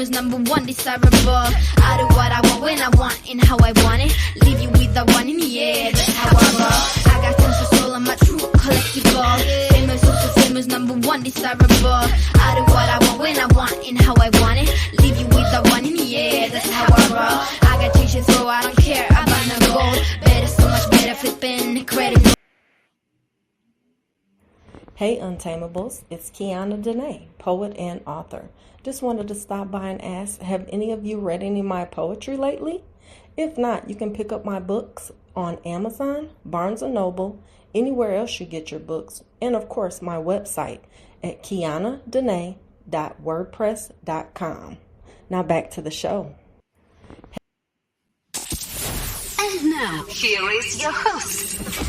famous, number one desirable. I do what I want when I want and how I want it. Leave you with the one in the air, that's how I roll. I got tons of soul, I'm a true collectible. Famous, also famous, number one desirable. I do what I want when I want and how I want it. Leave you with the one in the air, that's how I roll. I got changes, so I don't care about no gold. Better, so much better, flipping incredible. Hey Untameables, it's Kiana Dene, poet and author. Just wanted to stop by and ask, have any of you read any of my poetry lately? If not, you can pick up my books on Amazon, Barnes & Noble, anywhere else you get your books, and of course my website at kianadene.wordpress.com. Now back to the show. And now, here is your host.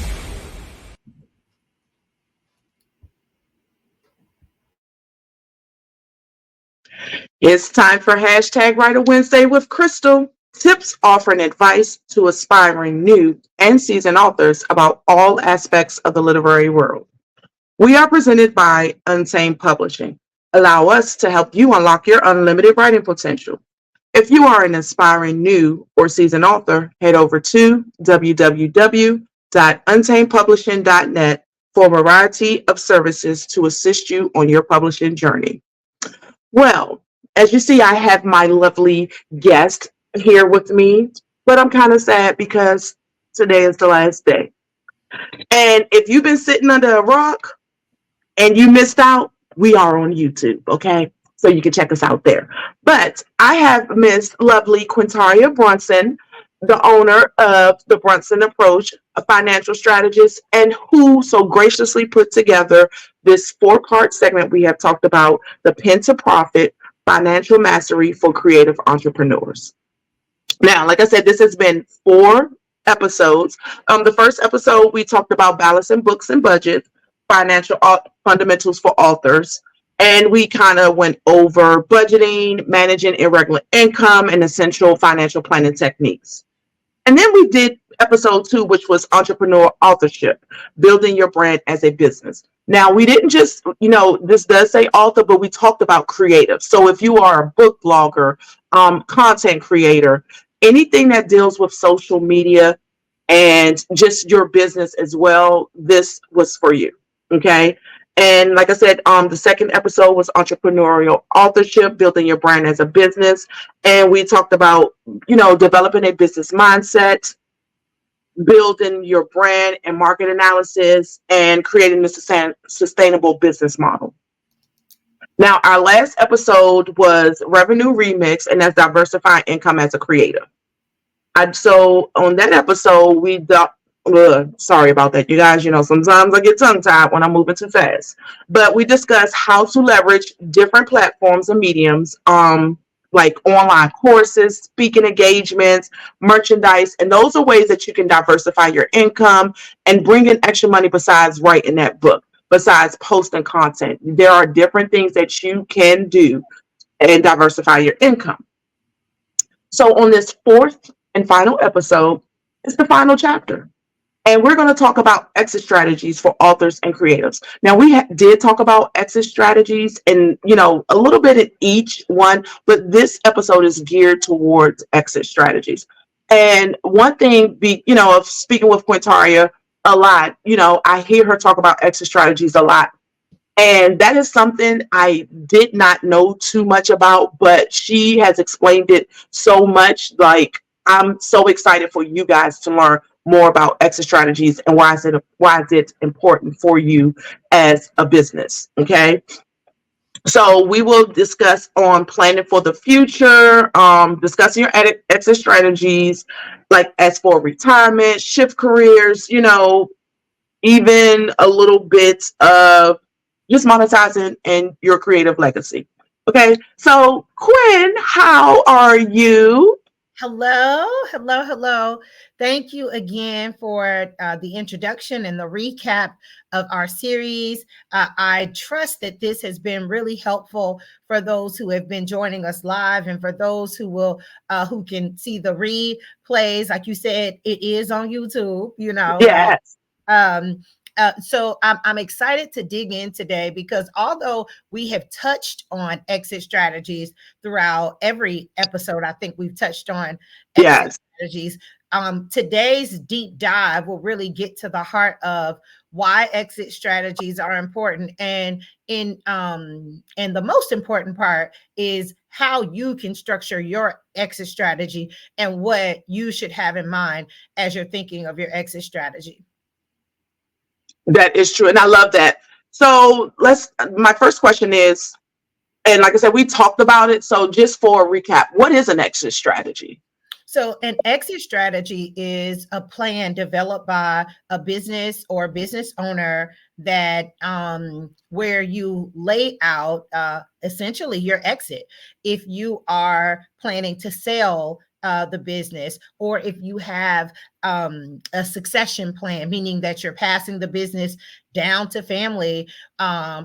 It's time for hashtag Writer Wednesday with Crystal. Tips offering advice to aspiring new and seasoned authors about all aspects of the literary world. We are presented by Untamed Publishing. Allow us to help you unlock your unlimited writing potential. If you are an aspiring new or seasoned author, head over to www.untamedpublishing.net for a variety of services to assist you on your publishing journey. Well, as you see, I have my lovely guest here with me, but I'm kind of sad because today is the last day. And if you've been sitting under a rock and you missed out, we are on YouTube, okay? So you can check us out there. But I have Miss Lovely Quintaria Brunson, the owner of the Brunson Approach, a financial strategist, and who so graciously put together this 4-part segment we have talked about, the Pen to Profit, Financial Mastery for Creative Entrepreneurs. Now, like I said, this has been 4 episodes. The first episode, we talked about balancing books and budget, financial fundamentals for authors. And we kind of went over budgeting, managing irregular income, and essential financial planning techniques. And then we did episode 2, which was entrepreneur authorship, building your brand as a business. Now, we didn't just, this does say author, but we talked about creative. So if you are a book blogger, content creator, anything that deals with social media and just your business as well, this was for you. Okay. And like I said, the second episode was entrepreneurial authorship, building your brand as a business. And we talked about, developing a business mindset, building your brand and market analysis, and creating a sustainable business model. Now, our last episode was revenue remix, and that's diversifying income as a creator. So on that episode, sorry about that, you guys. Sometimes I get tongue-tied when I'm moving too fast. But we discussed how to leverage different platforms and mediums, like online courses, speaking engagements, merchandise, and those are ways that you can diversify your income and bring in extra money besides writing that book, besides posting content. There are different things that you can do and diversify your income. So on this 4th and final episode, it's the final chapter. And we're going to talk about exit strategies for authors and creatives. Now, we did talk about exit strategies and, a little bit in each one, but this episode is geared towards exit strategies. And one thing, of speaking with Quintaria a lot, I hear her talk about exit strategies a lot. And that is something I did not know too much about, but she has explained it so much. Like, I'm so excited for you guys to learn more about exit strategies and why is it important for you as a business. Okay. So we will discuss on planning for the future, discussing your exit strategies, like as for retirement, shift careers, even a little bit of just monetizing and your creative legacy. Okay. So Quinn, how are you? Hello. Thank you again for the introduction and the recap of our series. I trust that this has been really helpful for those who have been joining us live and for those who can see the replays. Like you said, it is on YouTube, Yes. So I'm excited to dig in today because although we have touched on exit strategies throughout every episode, I think we've touched on exit Yes. strategies. Today's deep dive will really get to the heart of why exit strategies are important, and the most important part is how you can structure your exit strategy and what you should have in mind as you're thinking of your exit strategy. That is true. And I love that. So my first question is, and like I said, we talked about it. So just for a recap, what is an exit strategy? So, an exit strategy is a plan developed by a business or business owner that where you lay out essentially your exit. If you are planning to sell the business, or if you have a succession plan, meaning that you're passing the business down to family,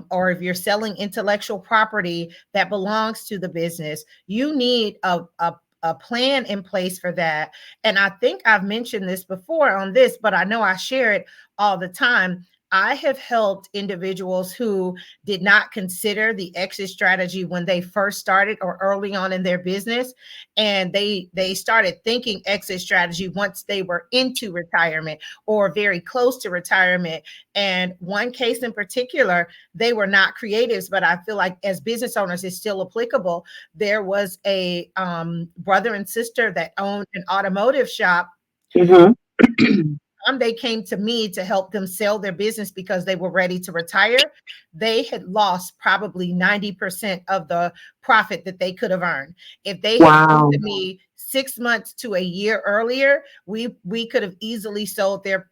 or if you're selling intellectual property that belongs to the business, you need a plan in place for that. And I think I've mentioned this before on this, but I know I share it all the time. I have helped individuals who did not consider the exit strategy when they first started or early on in their business, and they started thinking exit strategy once they were into retirement or very close to retirement. And one case in particular, they were not creatives, but I feel like as business owners, it's still applicable. There was a brother and sister that owned an automotive shop. Mm-hmm. They came to me to help them sell their business because they were ready to retire. They had lost probably 90% of the profit that they could have earned. If they had come Wow. to me 6 months to a year earlier, we could have easily sold their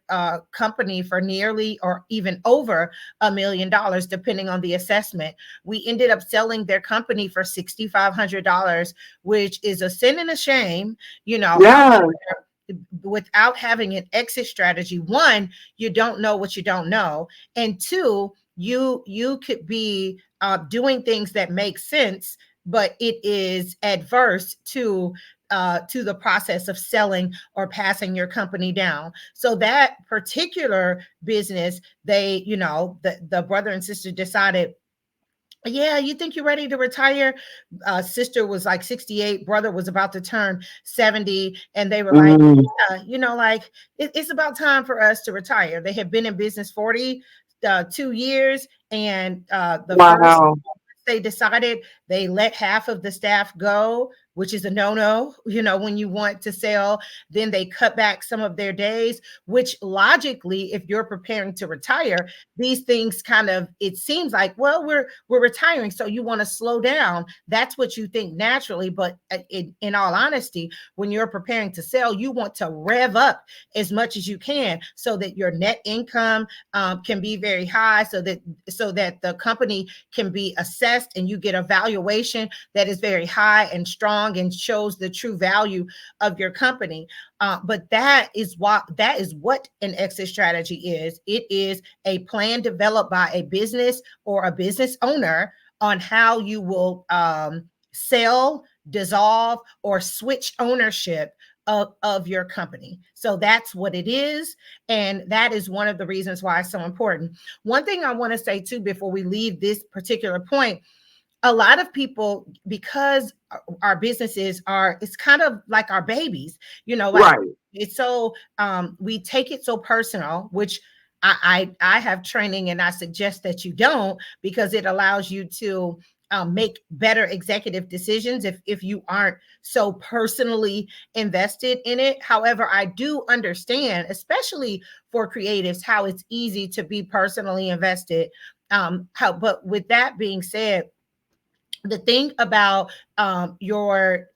company for nearly or even over $1 million, depending on the assessment. We ended up selling their company for $6,500, which is a sin and a shame. Yeah. However, without having an exit strategy, one, you don't know what you don't know, and two, you could be doing things that make sense, but it is adverse to the process of selling or passing your company down. So that particular business, the brother and sister decided, yeah, you think you're ready to retire? Sister was like 68, brother was about to turn 70, and they were like, Mm. yeah, like it's about time for us to retire. They had been in business 42 years, and the first Wow. they decided, they let half of the staff go, which is a no-no, when you want to sell. Then they cut back some of their days, which logically, if you're preparing to retire, these things kind of, it seems like, well, we're retiring, so you want to slow down. That's what you think naturally, but in all honesty, when you're preparing to sell, you want to rev up as much as you can so that your net income can be very high, so that the company can be assessed and you get a valuation that is very high and strong and shows the true value of your company. But that is what an exit strategy is. It is a plan developed by a business or a business owner on how you will sell, dissolve, or switch ownership of your company. So that's what it is. And that is one of the reasons why it's so important. One thing I want to say too, before we leave this particular point, a lot of people, because our businesses are, it's kind of like our babies, like Right. it's so we take it so personal, which I have training, and I suggest that you don't, because it allows you to make better executive decisions if you aren't so personally invested in it. However, I do understand, especially for creatives, how it's easy to be personally invested. But with that being said, the thing about your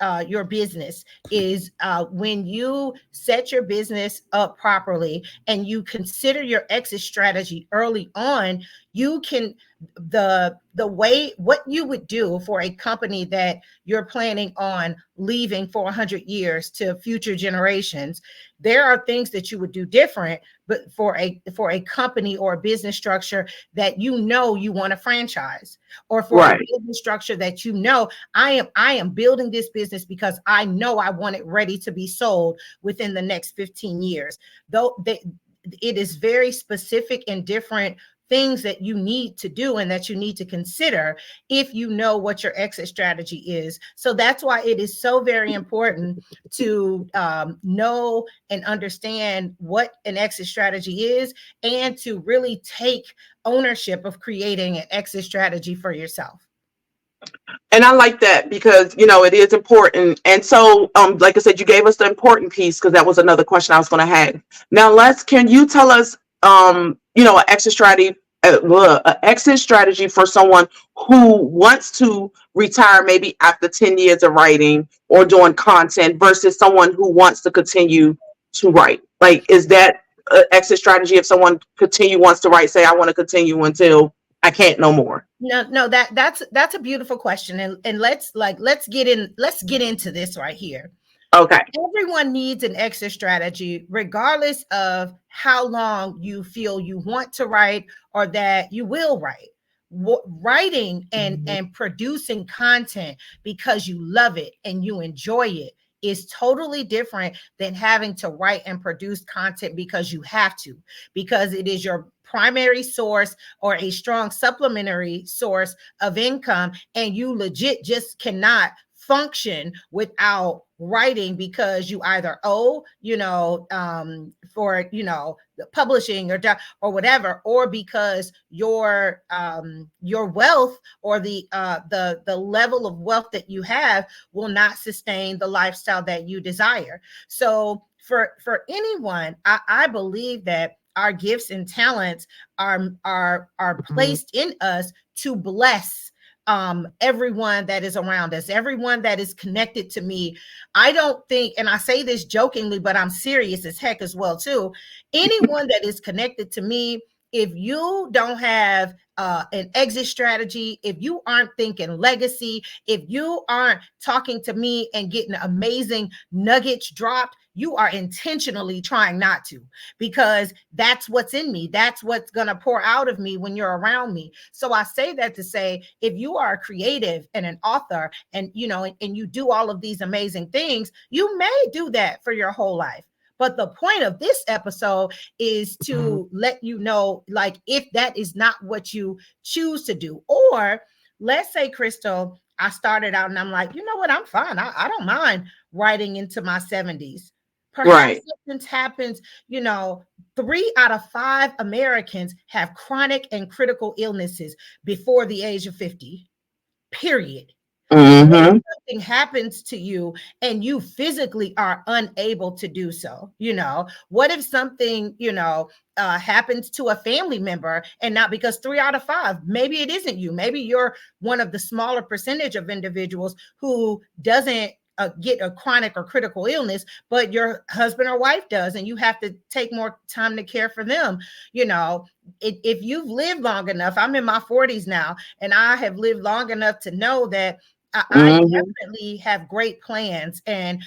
business is, when you set your business up properly and you consider your exit strategy early on, you can, the way, what you would do for a company that you're planning on leaving for 100 years to future generations, there are things that you would do different. But for a company or a business structure that you want to franchise, or for a Right. business structure that I am building this business because I know I want it ready to be sold within the next 15 years. Though it is very specific and different things that you need to do and that you need to consider if you know what your exit strategy is. So that's why it is so very important to know and understand what an exit strategy is, and to really take ownership of creating an exit strategy for yourself. And I like that because, it is important. And so, like I said, you gave us the important piece because that was another question I was going to have. Now, can you tell us, an exit strategy for someone who wants to retire maybe after 10 years of writing or doing content versus someone who wants to continue to write? Like, is that an exit strategy if someone wants to write, say, I want to continue until I can't no more? No, that's a beautiful question. And let's get into this right here. Okay. Everyone needs an exit strategy, regardless of how long you feel you want to write or that you will write. Writing and producing content because you love it and you enjoy it is totally different than having to write and produce content because you have to, because it is your primary source or a strong supplementary source of income, and you legit just cannot function without writing because you either owe, for, the publishing or whatever, or because your wealth or the level of wealth that you have will not sustain the lifestyle that you desire. So for anyone, I believe that our gifts and talents are placed in us to bless everyone that is around us, everyone that is connected to me. I don't think, and I say this jokingly, but I'm serious as heck as well too. Anyone that is connected to me, if you don't have an exit strategy, if you aren't thinking legacy, if you aren't talking to me and getting amazing nuggets dropped, you are intentionally trying not to, because that's what's in me. That's what's going to pour out of me when you're around me. So I say that to say, if you are a creative and an author and, and you do all of these amazing things, you may do that for your whole life. But the point of this episode is to let you know, like, if that is not what you choose to do, or let's say, Crystal, I started out and I'm like, you know what, I'm fine. I don't mind writing into my 70s. Perhaps something happens, 3 out of 5 Americans have chronic and critical illnesses before the age of 50, period. Mm-hmm. Something happens to you and you physically are unable to do so. What if something, happens to a family member, and not because 3 out of 5, maybe it isn't you. Maybe you're one of the smaller percentage of individuals who doesn't get a chronic or critical illness, but your husband or wife does, and you have to take more time to care for them. If you've lived long enough, I'm in my 40s now, and I have lived long enough to know that I definitely have great plans and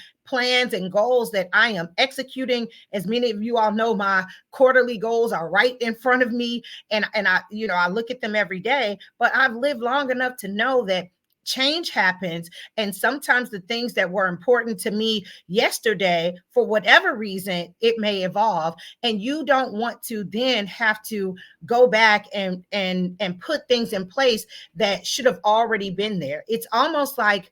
goals that I am executing. As many of you all know, my quarterly goals are right in front of me, and I look at them every day. But I've lived long enough to know that change happens, and sometimes the things that were important to me yesterday, for whatever reason, it may evolve, and you don't want to then have to go back and put things in place that should have already been there. It's almost like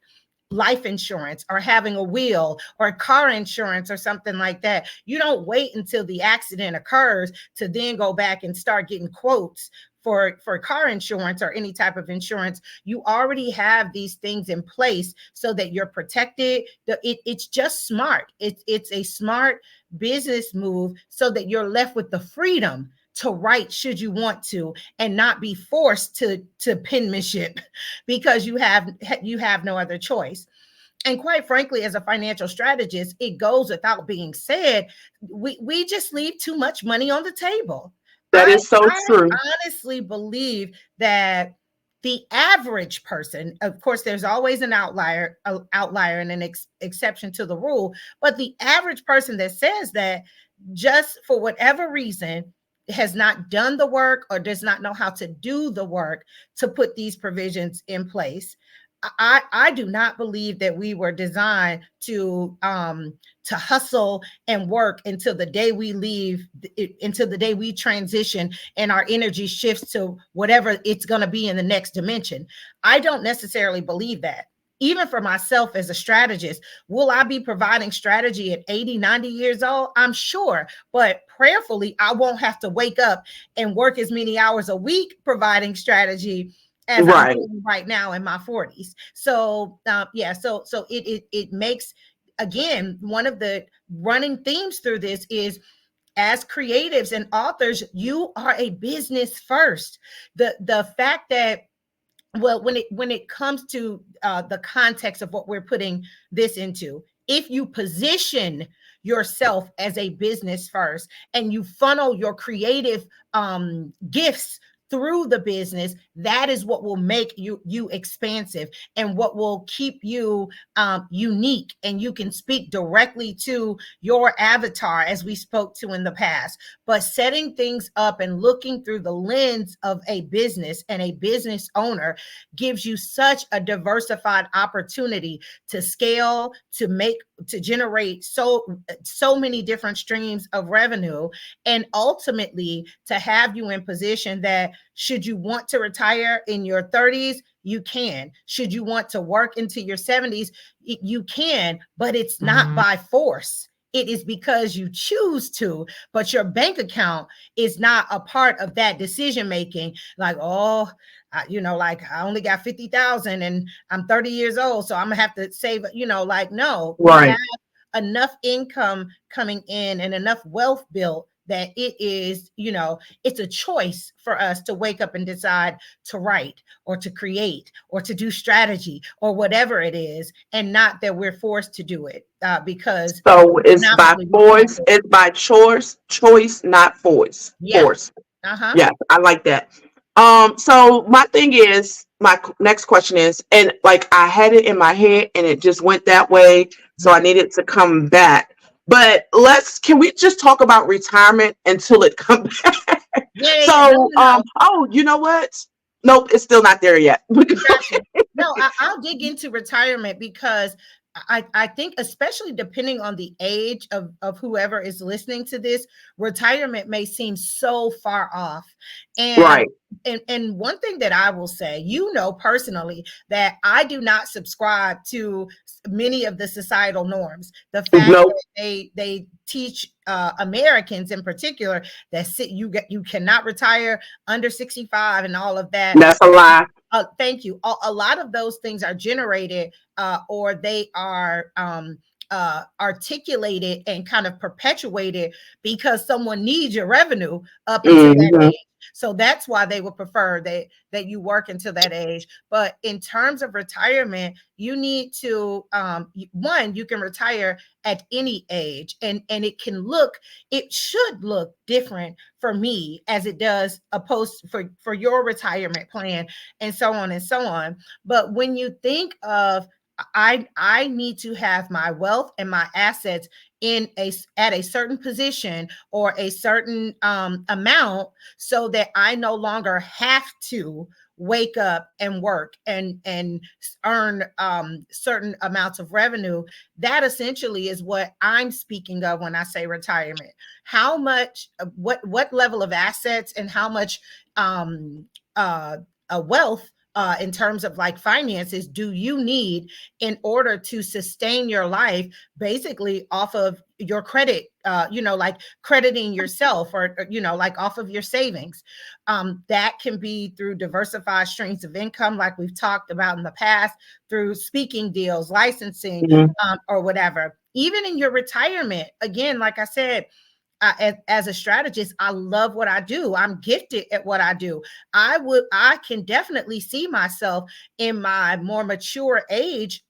life insurance or having a will or car insurance or something like that. You don't wait until the accident occurs to then go back and start getting quotes for car insurance or any type of insurance. You already have these things in place so that you're protected. It's just smart. It's a smart business move so that you're left with the freedom to write should you want to, and not be forced to penmanship because you have no other choice. And quite frankly, as a financial strategist, it goes without being said, we just leave too much money on the table. That is so true. I honestly believe that the average person, of course, there's always an outlier and an exception to the rule, but the average person that says that, just for whatever reason, has not done the work or does not know how to do the work to put these provisions in place. I do not believe that we were designed to to hustle and work until the day we leave, until the day we transition and our energy shifts to whatever it's going to be in the next dimension. I don't necessarily believe that. Even for myself as a strategist, will I be providing strategy at 80, 90 years old? I'm sure, but prayerfully, I won't have to wake up and work as many hours a week providing strategy as I'm Right. doing right now in my 40s. So yeah, so it makes, again, one of the running themes through this is, as creatives and authors, you are a business first. The fact that, well, when it comes to the context of what we're putting this into, if you position yourself as a business first and you funnel your creative gifts through the business, that is what will make you expansive, and what will keep you unique, and you can speak directly to your avatar, as we spoke to in the past. But setting things up and looking through the lens of a business and a business owner gives you such a diversified opportunity to scale, to generate so many different streams of revenue, and ultimately to have you in position that, should you want to retire in your 30s, you can. Should you want to work into your 70s, you can, but it's not by force. It is because you choose to, but your bank account is not a part of that decision making. Like, oh, like, I only got 50,000 and I'm 30 years old, so I'm gonna have to save, like, no, you Right. have enough income coming in and enough wealth built that it is, it's a choice for us to wake up and decide to write or to create or to do strategy or whatever it is, and not that we're forced to do it because So it's by economically we can't force, do it. it's by choice, not force. Yeah. Force. Uh-huh. Yes, I like that. So my thing is, next question is, and like I had it in my head and it just went that way, so I needed to come back. But can we just talk about retirement until it comes back? Yeah, yeah, yeah. No, So, no, no. oh, you know what? Nope, it's still not there yet. Gotcha. No, I'll dig into retirement because I think, especially depending on the age of whoever is listening to this, retirement may seem so far off. And Right. and one thing that I will say, personally, that I do not subscribe to many of the societal norms. The fact Nope. that they teach Americans in particular that you cannot retire under 65 and all of that. That's a lie. Thank you. A lot of those things are generated or they are articulated and kind of perpetuated because someone needs your revenue up until that Hmm. age. So that's why they would prefer that you work until that age. But in terms of retirement, you need to one, you can retire at any age, and it should look different for me as it does opposed for your retirement plan, and so on and so on. But when you think of, I need to have my wealth and my assets at a certain position or a certain amount, so that I no longer have to wake up and work and earn certain amounts of revenue. That essentially is what I'm speaking of when I say retirement. How much, what level of assets and how much wealth in terms of like finances do you need in order to sustain your life, basically off of your credit, like crediting yourself, or like off of your savings. That can be through diversified streams of income, like we've talked about in the past, through speaking deals, licensing, Mhm. or whatever. Even in your retirement, again, like I said, as a strategist, I love what I do. I'm gifted at what I do. I can definitely see myself in my more mature age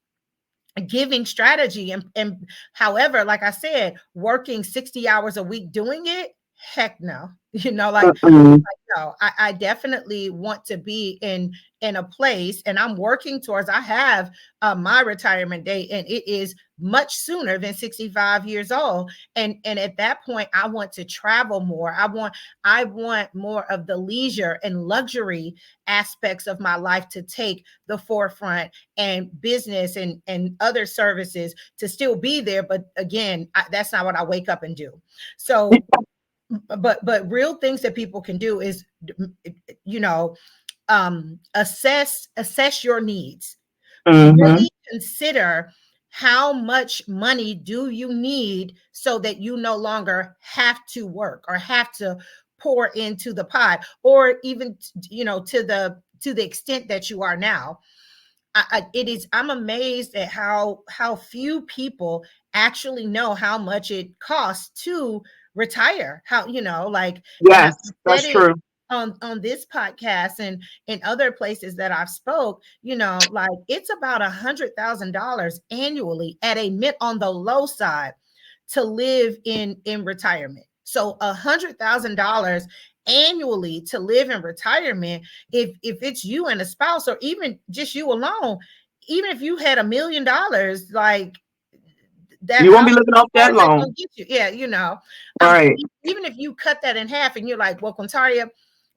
giving strategy, and however, like I said, working 60 hours a week doing it. Heck no. Like, Mm-mm. no, I definitely want to be in a place, and I'm working towards. I have my retirement date, and it is much sooner than 65 years old. And at that point, I want to travel more. I want more of the leisure and luxury aspects of my life to take the forefront, and business and other services to still be there. But again, that's not what I wake up and do. So but real things that people can do is, you know, assess your needs. Mm-hmm. Really consider how much money do you need so that you no longer have to work or have to pour into the pot, or even, to the extent that you are now. I'm amazed at how few people actually know how much it costs to retire. How, like, and I Yes, said that's it true. on this podcast and in other places that I've spoke, like, it's about $100,000 annually at a mid on the low side to live in retirement. So $100,000 annually to live in retirement, if it's you and a spouse, or even just you alone, even if you had $1 million, like that, You won't how be living off far that is that going long. to get you? Yeah, Right. even if you cut that in half and you're like, well, Quintaria,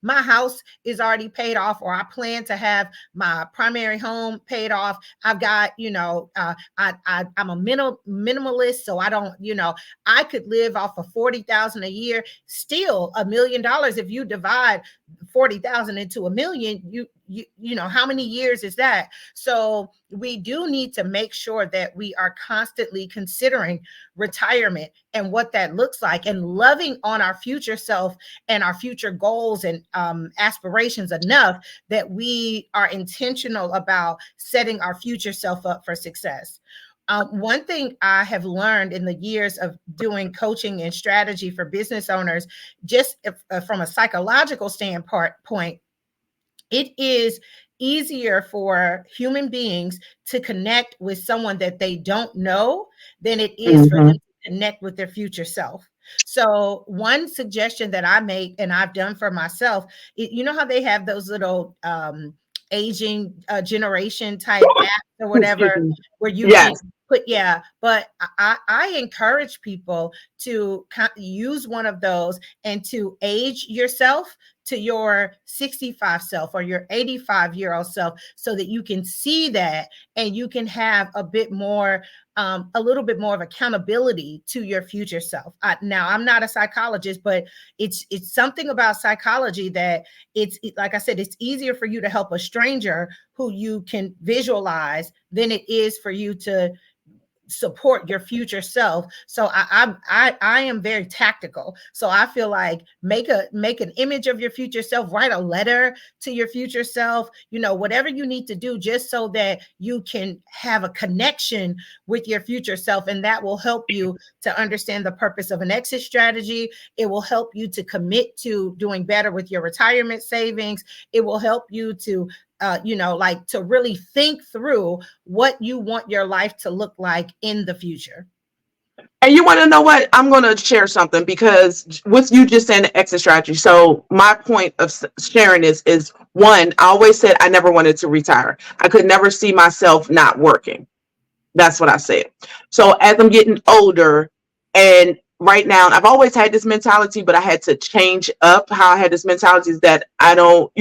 my house is already paid off, or I plan to have my primary home paid off. I've got, I'm a minimalist, so I don't, I could live off of 40,000 a year, still $1 million. If you divide 40,000 into a million, how many years is that? So we do need to make sure that we are constantly considering retirement and what that looks like, and loving on our future self and our future goals and aspirations enough that we are intentional about setting our future self up for success. One thing I have learned in the years of doing coaching and strategy for business owners, just from a psychological standpoint, it is easier for human beings to connect with someone that they don't know than it is for Mm-hmm. them to connect with their future self. So one suggestion that I make and I've done for myself, you know how they have those little aging generation type apps or Excuse whatever, me. where you can Yes. put, yeah, but I encourage people to use one of those and to age yourself to your 65 self or your 85-year-old self, so that you can see that and you can have a little bit more of accountability to your future self. Now, I'm not a psychologist, but it's something about psychology that like I said, it's easier for you to help a stranger who you can visualize than it is for you to support your future self. So I am very tactical. So I feel like make an image of your future self, write a letter to your future self, whatever you need to do, just so that you can have a connection with your future self. And that will help you to understand the purpose of an exit strategy. It will help you to commit to doing better with your retirement savings. It will help you to like to really think through what you want your life to look like in the future. And you want to know what? I'm going to share something, because with you just saying the exit strategy. So my point of sharing is one, I always said I never wanted to retire. I could never see myself not working. That's what I said. So as I'm getting older, and right now, I've always had this mentality, but I had to change up how I had this mentality, is that I don't,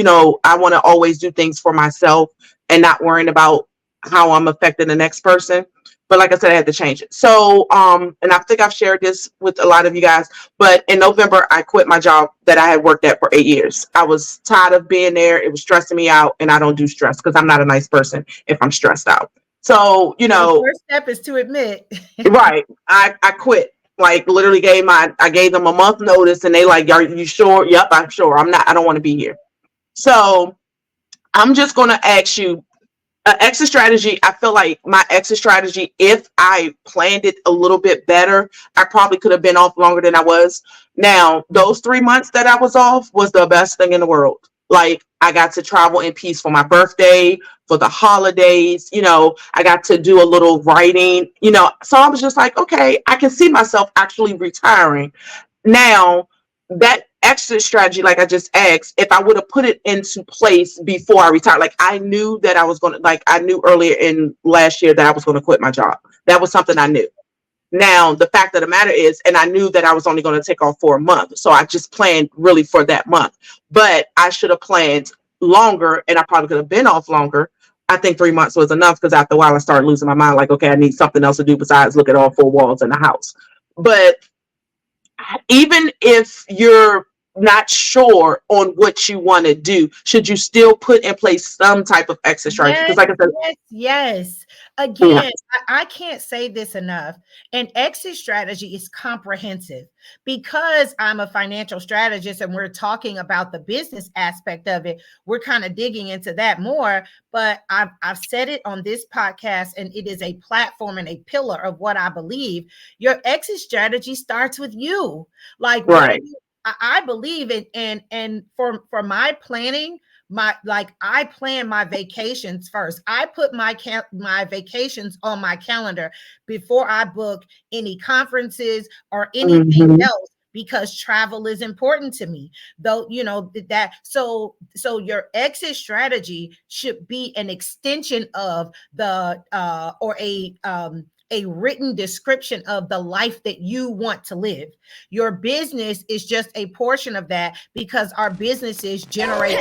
I want to always do things for myself and not worrying about how I'm affecting the next person. But like I said, I had to change it. So, and I think I've shared this with a lot of you guys, but in November, I quit my job that I had worked at for 8 years. I was tired of being there. It was stressing me out, and I don't do stress because I'm not a nice person if I'm stressed out. So, The first step is to admit. right. I quit. Like literally I gave them a month notice, and they like, are you sure? Yep, I'm sure. I don't want to be here. So I'm just going to ask you, exit strategy. I feel like my exit strategy, if I planned it a little bit better, I probably could have been off longer than I was. Now, those 3 months that I was off was the best thing in the world. Like, I got to travel in peace for my birthday, for the holidays. I got to do a little writing. So I was just like, okay, I can see myself actually retiring. Now, that exit strategy, like I just asked, if I would have put it into place before I retired, like I knew that I was going to, like I knew earlier in last year that I was going to quit my job. That was something I knew. Now, the fact of the matter is, and I knew that I was only going to take off for a month. So I just planned really for that month. But I should have planned longer, and I probably could have been off longer. I think 3 months was enough because after a while I started losing my mind. Like, okay, I need something else to do besides look at all four walls in the house. But even if you're not sure on what you want to do, should you still put in place some type of exit strategy? Yes, Because, like I said, yes. yeah, Again, I can't say this enough. An exit strategy is comprehensive because I'm a financial strategist and we're talking about the business aspect of it. We're kind of digging into that more, but I've said it on this podcast, and it is a platform and a pillar of what I believe. Your exit strategy starts with you. Like, what are right. you? I believe it, and for my planning, my like I plan my vacations first. I put my vacations on my calendar before I book any conferences or anything Hmm. else, because travel is important to me. Though, that, so your exit strategy should be an extension of the or a written description of the life that you want to live. Your business is just a portion of that, because our businesses generate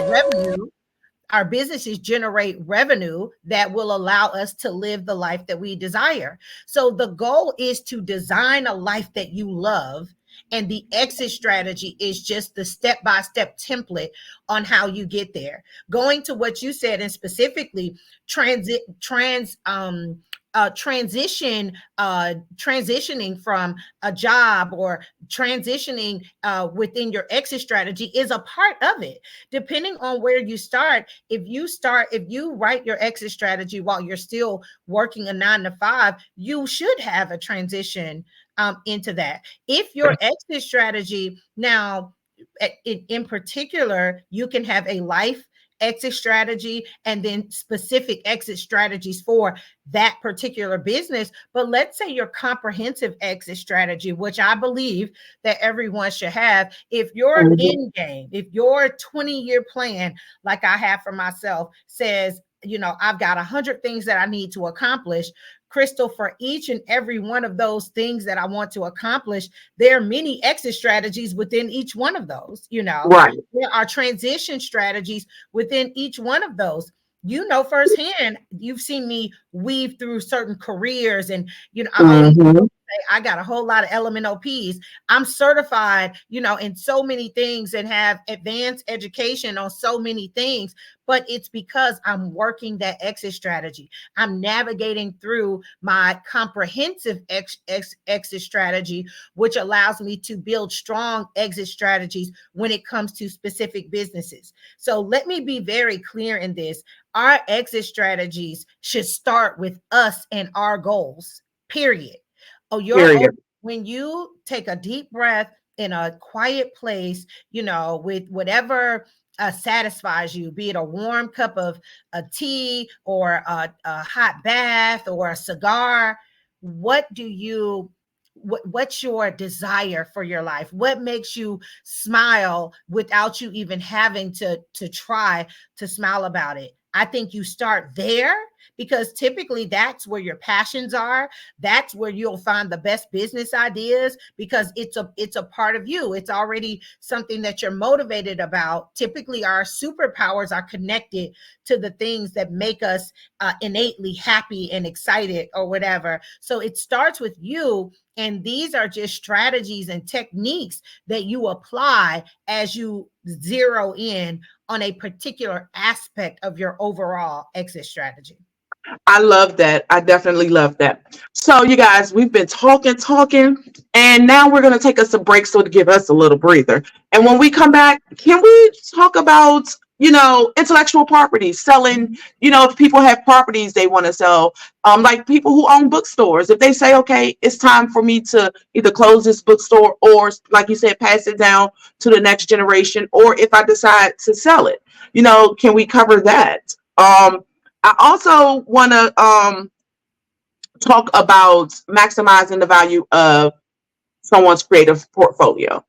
revenue that will allow us to live the life that we desire. So the goal is to design a life that you love, and the exit strategy is just the step-by-step template on how you get there. Going to what you said, and specifically transit trans transition transitioning from a job, or transitioning within your exit strategy, is a part of it. Depending on where you start, if you write your exit strategy while you're still working a 9 to 5, you should have a transition into that. If your exit strategy now, in particular, you can have a life exit strategy and then specific exit strategies for that particular business. But let's say your comprehensive exit strategy, which I believe that everyone should have, if your Hmm. end game, if your 20-year plan, like I have for myself, says, I've got 100 things that I need to accomplish, Crystal, for each and every one of those things that I want to accomplish, there are many exit strategies within each one of those. Right. There are transition strategies within each one of those. Firsthand, you've seen me weave through certain careers, and I only Hmm. I got a whole lot of LMNOPs. I'm certified, in so many things, and have advanced education on so many things, but it's because I'm working that exit strategy. I'm navigating through my comprehensive exit strategy, which allows me to build strong exit strategies when it comes to specific businesses. So let me be very clear in this. Our exit strategies should start with us and our goals, period. Period. When you take a deep breath in a quiet place, with whatever satisfies you, be it a warm cup of a tea, or a hot bath, or a cigar, what do you what's your desire for your life? What makes you smile without you even having to try to smile about it? I think you start there, because typically that's where your passions are. That's where you'll find the best business ideas, because it's a part of you. It's already something that you're motivated about. Typically our superpowers are connected to the things that make us innately happy and excited, or whatever. So it starts with you, and these are just strategies and techniques that you apply as you zero in on a particular aspect of your overall exit strategy. I love that. I definitely love that. So, you guys, we've been talking, and now we're going to take us a break so to give us a little breather. And when we come back, can we talk about, intellectual property, selling, if people have properties they want to sell, like people who own bookstores, if they say, okay, it's time for me to either close this bookstore or, like you said, pass it down to the next generation, or if I decide to sell it, can we cover that? I also want to talk about maximizing the value of someone's creative portfolio.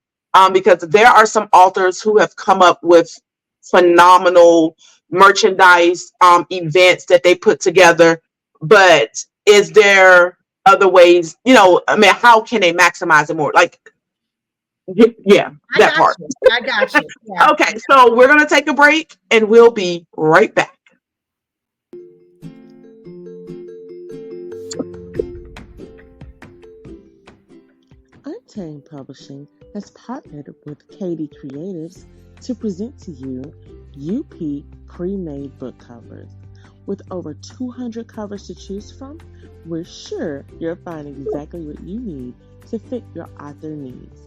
because there are some authors who have come up with phenomenal merchandise events that they put together. But is there other ways? I mean, how can they maximize it more? Like, yeah, I that got part. you. I got you. Yeah. Okay, so we're gonna take a break, and we'll be right back. Untamed Publishing has partnered with Katie Creatives to present to you UP pre-made book covers. With over 200 covers to choose from, we're sure you'll find exactly what you need to fit your author needs.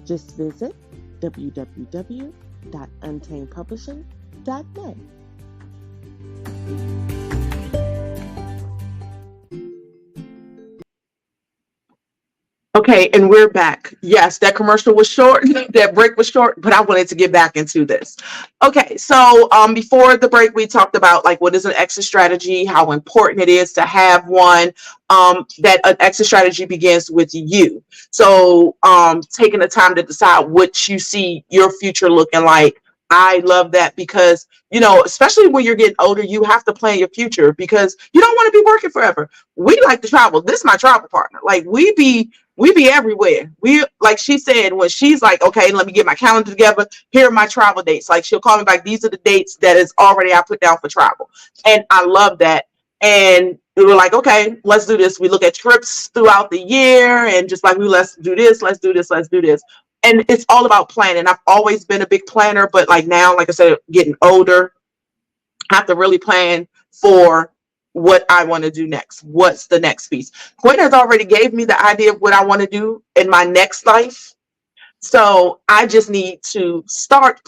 Just visit www.untamedpublishing.net. Okay, and we're back. Yes, that commercial was short, that break was short, but I wanted to get back into this. Okay, so before the break, we talked about like what is an exit strategy, how important it is to have one. That an exit strategy begins with you. So taking the time to decide what you see your future looking like. I love that because, especially when you're getting older, you have to plan your future because you don't want to be working forever. We like to travel. This is my travel partner. Like we be everywhere. We, like she said, when she's like, okay, let me get my calendar together. Here are my travel dates. Like she'll call me back. These are the dates that is already I put down for travel. And I love that. And we were like, okay, let's do this. We look at trips throughout the year and just like, let's do this, let's do this, let's do this. And it's all about planning. I've always been a big planner, but like now, like I said, getting older, I have to really plan for what I want to do next. What's the next piece? Quinn has already gave me the idea of what I want to do in my next life. So I just need to start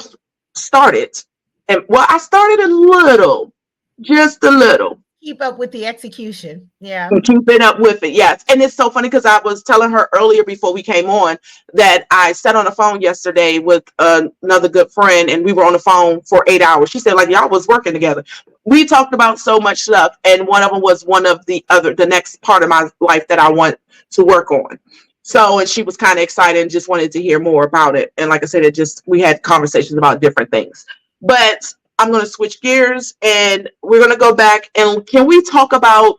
it. And well, I started a little, just a little. Keep up with the execution. Yeah. Keeping up with it, yes. And it's so funny because I was telling her earlier before we came on that I sat on the phone yesterday with another good friend, and we were on the phone for 8 hours. She said, like, y'all was working together. We talked about so much stuff, and one of them was the next part of my life that I want to work on. So, and she was kind of excited and just wanted to hear more about it. And like I said, we had conversations about different things. But I'm going to switch gears and we're going to go back and can we talk about,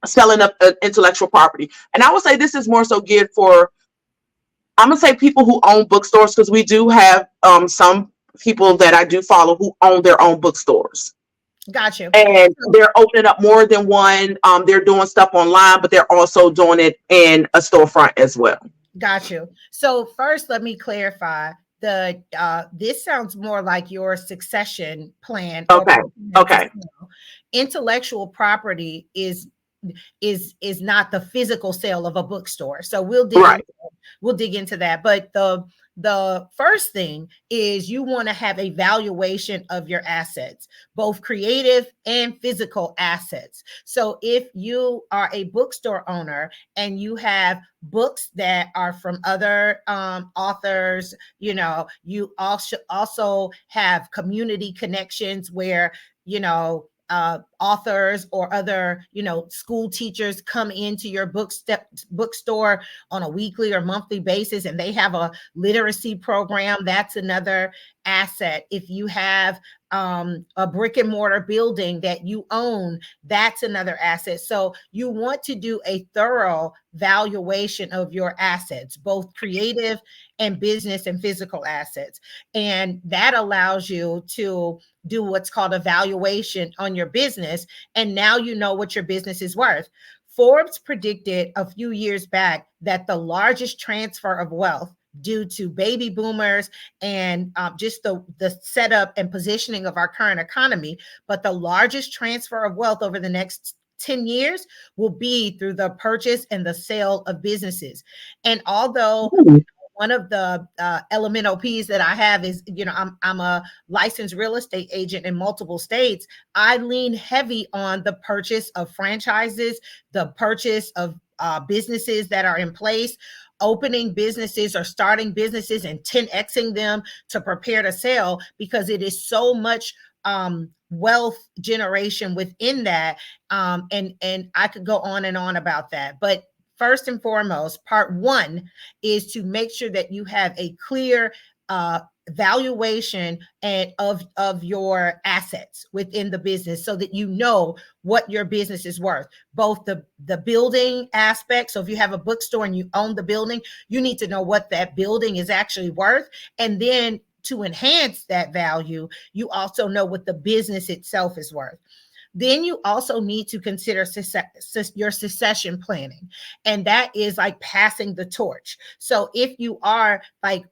selling up intellectual property? And I would say this is more so geared for, I'm going to say people who own bookstores, because we do have some people that I do follow who own their own bookstores. Got you. And they're opening up more than one. They're doing stuff online, but they're also doing it in a storefront as well. Got you. So first, let me clarify. This sounds more like your succession plan. Okay. Intellectual property is not the physical sale of a bookstore. So we'll dig into that. But the first thing is you want to have a valuation of your assets, both creative and physical assets. So if you are a bookstore owner and you have books that are from other authors, you also have community connections where, authors or other, school teachers come into your bookstore on a weekly or monthly basis, and they have a literacy program. That's another asset. If you have a brick and mortar building that you own, that's another asset. So you want to do a thorough valuation of your assets, both creative and business and physical assets. And that allows you to do what's called a valuation on your business. And now you know what your business is worth. Forbes predicted a few years back that the largest transfer of wealth due to baby boomers and just the setup and positioning of our current economy, but the largest transfer of wealth over the next 10 years will be through the purchase and the sale of businesses. And although one of the elemental P's that I have is, I'm a licensed real estate agent in multiple states. I lean heavy on the purchase of franchises, the purchase of businesses that are in place, opening businesses or starting businesses and 10xing them to prepare to sell, because it is so much wealth generation within that. And I could go on and on about that. But first and foremost, part one is to make sure that you have a clear valuation and of your assets within the business, so that you know what your business is worth, both the building aspect. So if you have a bookstore and you own the building, you need to know what that building is actually worth. And then to enhance that value, you also know what the business itself is worth. Then you also need to consider your succession planning. And that is like passing the torch. So if you are like,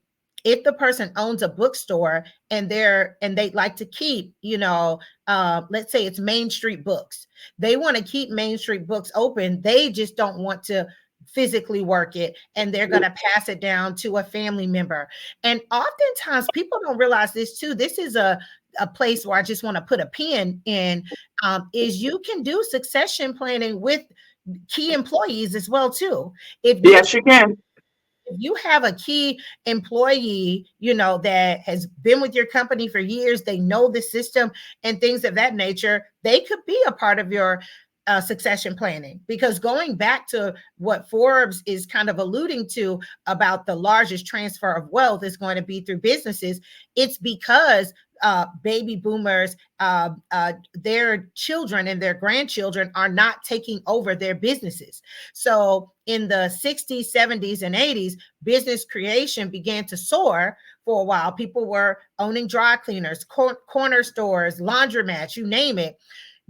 if the person owns a bookstore and they like to keep, let's say it's Main Street Books, they want to keep Main Street Books open. They just don't want to physically work it, and they're going to pass it down to a family member. And oftentimes people don't realize this too. This is a place where I just want to put a pin in, is you can do succession planning with key employees as well too. Yes, you can. If you have a key employee, that has been with your company for years, they know the system and things of that nature, they could be a part of your succession planning. Because going back to what Forbes is kind of alluding to about the largest transfer of wealth is going to be through businesses, it's because baby boomers, their children and their grandchildren are not taking over their businesses. So in the 60s, 70s, and 80s, business creation began to soar for a while. People were owning dry cleaners, corner stores, laundromats, you name it.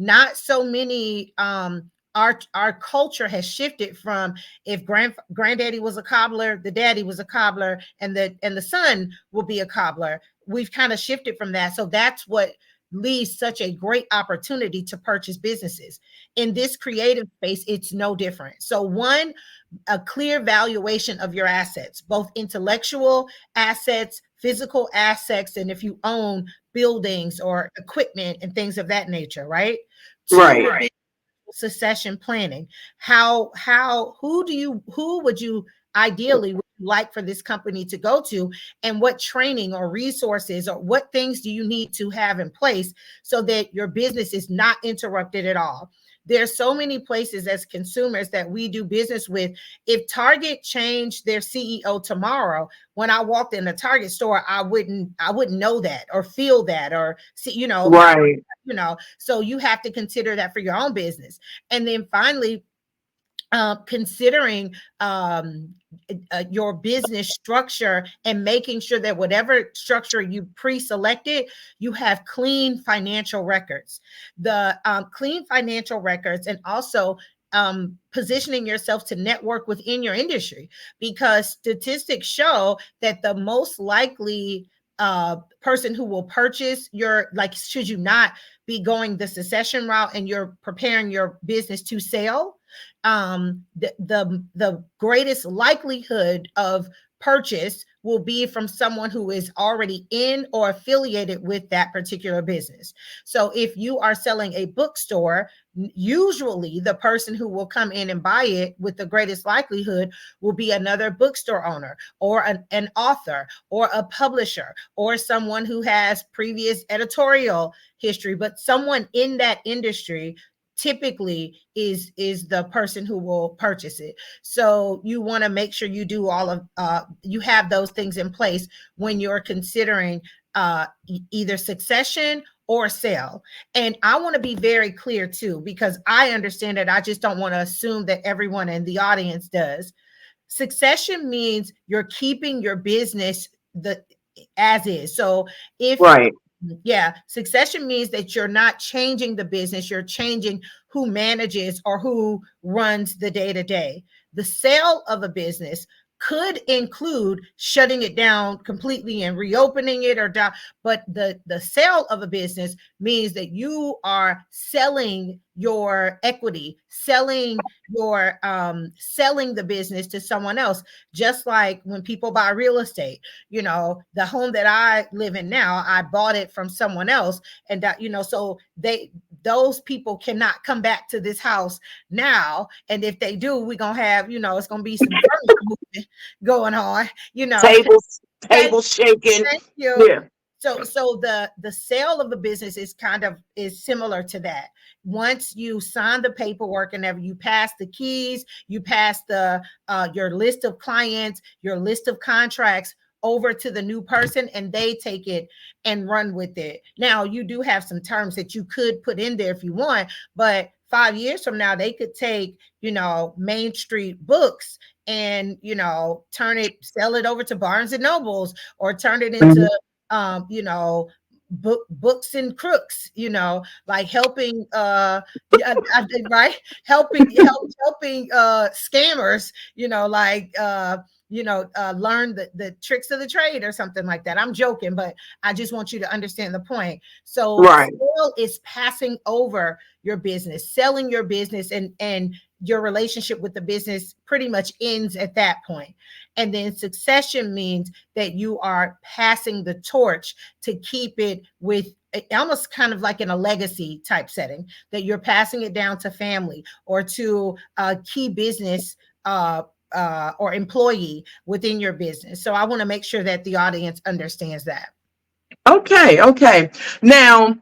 Not so many. Our culture has shifted from, if granddaddy was a cobbler, the daddy was a cobbler, and the son will be a cobbler. We've kind of shifted from that. So that's what leaves such a great opportunity to purchase businesses. In this creative space, it's no different. So one, a clear valuation of your assets, both intellectual assets, physical assets, and if you own buildings or equipment and things of that nature, right? Right. Succession planning. Who would you ideally would you like for this company to go to, and what training or resources or what things do you need to have in place so that your business is not interrupted at all? There's so many places as consumers that we do business with. If Target changed their CEO tomorrow, when I walked in the Target store, I wouldn't know that or feel that or see, Right. So you have to consider that for your own business. And then finally, considering your business structure and making sure that whatever structure you pre-selected, you have clean financial records. The clean financial records, and also positioning yourself to network within your industry, because statistics show that the most likely person who will purchase should you not be going the succession route and you're preparing your business to sell, the greatest likelihood of purchase will be from someone who is already in or affiliated with that particular business. So if you are selling a bookstore, usually the person who will come in and buy it with the greatest likelihood will be another bookstore owner or an author or a publisher or someone who has previous editorial history, but someone in that industry typically is the person who will purchase it. So you want to make sure you do all of you have those things in place when you're considering either succession or sale. And I want to be very clear too, because I understand it. I just don't want to assume that everyone in the audience does. Succession means you're keeping your business as is. So if Right. yeah, succession means that you're not changing the business, you're changing who manages or who runs the day to day. The sale of a business could include shutting it down completely and reopening it but the sale of a business means that you are selling your equity, selling the business to someone else. Just like when people buy real estate, the home that I live in now, I bought it from someone else, and so those people cannot come back to this house now. And if they do, we're gonna have, it's gonna be some furniture movement going on, Tables shaking. Thank you. Yeah. So the sale of a business is kind of is similar to that. Once you sign the paperwork and ever you pass the keys, you pass the your list of clients, your list of contracts over to the new person, and they take it and run with it. Now you do have some terms that you could put in there if you want, but 5 years from now they could take, Main Street Books and, turn it, sell it over to Barnes and Nobles, or turn it into Mhm. um, you know, books and crooks, like helping yeah, right, helping scammers, like learn the tricks of the trade or something like that. I'm joking, but I just want you to understand the point. So Right. sale is passing over your business, selling your business, and your relationship with the business pretty much ends at that point. And then succession means that you are passing the torch to keep it with almost kind of like in a legacy type setting, that you're passing it down to family or to a key business or employee within your business. So I want to make sure that the audience understands that. Okay. Okay. Now,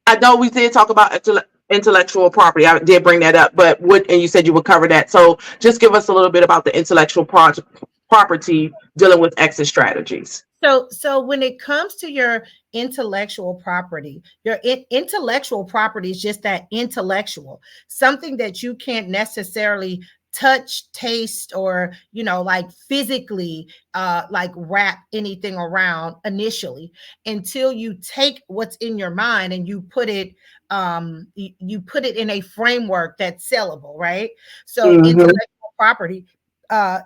I know we did talk about intellectual property. I did bring that up, but and you said you would cover that. So just give us a little bit about the intellectual property dealing with exit strategies. So when it comes to your intellectual property, your intellectual property is just that, intellectual, something that you can't necessarily touch, taste, or like physically like wrap anything around initially, until you take what's in your mind and you put it in a framework that's sellable, right? So Mm-hmm. intellectual property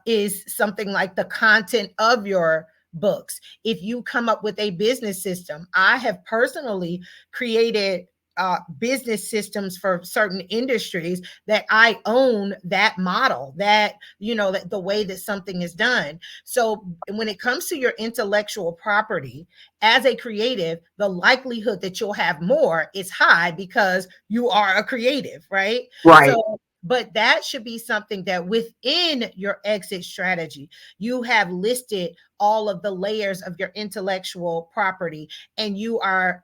is something like the content of your books. If you come up with a business system, I have personally created business systems for certain industries that I own that model, that that the way that something is done. So when it comes to your intellectual property as a creative, the likelihood that you'll have more is high because you are a creative, right? Right. So but that should be something that within your exit strategy, you have listed all of the layers of your intellectual property, and you are